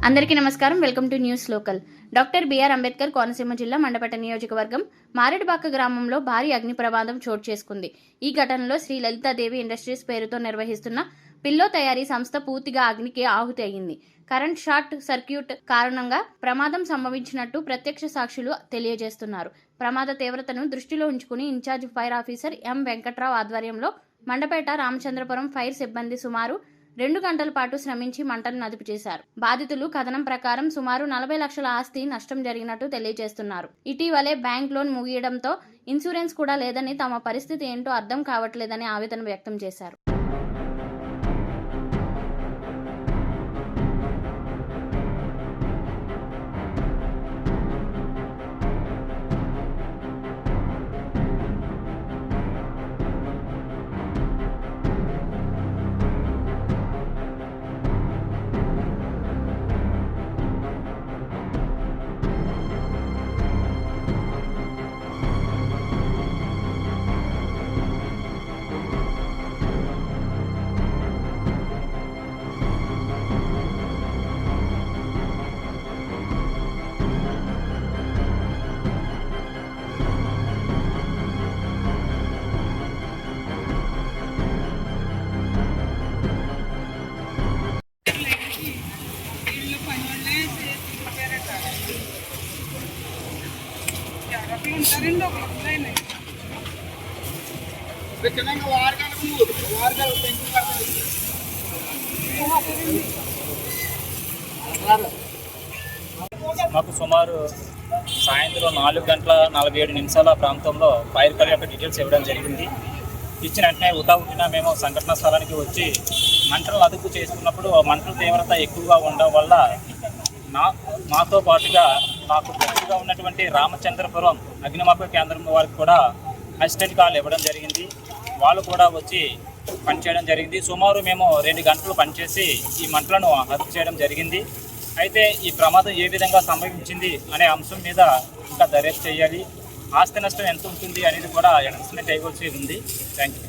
అందరికీ నమస్కారం. Welcome to news local. Doctor B R Ambedkar Konaseema జిల్లా మండపేట నియోజకవర్గం మారేడుబాక గ్రామంలో భారీ అగ్ని ప్రమాదం చోటు చేసుకుంది. ఈ ఘటనలో శ్రీ లలితాదేవి ఇండస్ట్రీస్ పేరుతో నిర్వహిస్తున్న పిల్లో తయారీ సంస్థ పూర్తిగా అగ్నికి ఆహుతి అయింది. కరెంట్ షార్ట్ సర్క్యూట్ కారణంగా ప్రమాదం సంభవించినట్టు ప్రత్యక్ష సాక్షులు తెలియజేస్తున్నారు. ప్రమాద తీవ్రతను దృష్టిలో ఉంచుకుని incharge fire officer M Venkatrao ఆధ్వర్యంలో మండపేట రామచంద్రపురం ఫైర్ సిబ్బంది సుమారు 2 గంటల పాటు శ్రమించి మంటలను అదుపు చేశారు. బాధితులు కథనం ప్రకారం సుమారు 40 లక్షల ఆస్తి నష్టం జరిగినట్టు తెలియజేస్తున్నారు. ఇటీవలే బ్యాంక్ లోన్ ముగియడంతో ఇన్సూరెన్స్ కూడా లేదని, తమ పరిస్థితి ఏంటో అర్థం కావట్లేదని ఆవేదన వ్యక్తం చేశారు. మాకు సుమారు సాయంత్రం 4:47 ప్రాంతంలో ఫైర్ కాల్ యొక్క డీటెయిల్స్ ఇవ్వడం జరిగింది. ఇచ్చిన వెంటనే ఉటావుటిన మేము సంఘటన స్థలానికి వచ్చి మంటలు అదుపు చేసుకున్నప్పుడు మంటల తీవ్రత ఎక్కువగా ఉండడం వల్ల మాతో పాటుగా మాకు దగ్గరగా ఉన్నటువంటి రామచంద్రపురం అగ్నిమాపక కేంద్రం వారికి కూడా అసిస్టెంట్ కాల్ ఇవ్వడం జరిగింది. వాళ్ళు కూడా వచ్చి పనిచేయడం జరిగింది. సుమారు మేము 2 గంటలు పనిచేసి ఈ మంటలను అదుపు చేయడం జరిగింది. అయితే ఈ ప్రమాదం ఏ విధంగా సంభవించింది అనే అంశం మీద ఇంకా దర్యాప్తు చేయాలి. ఆస్తి నష్టం ఎంత ఉంటుంది అనేది కూడా ఎస్టిమేట్ చేయవలసి ఉంది. Thank you.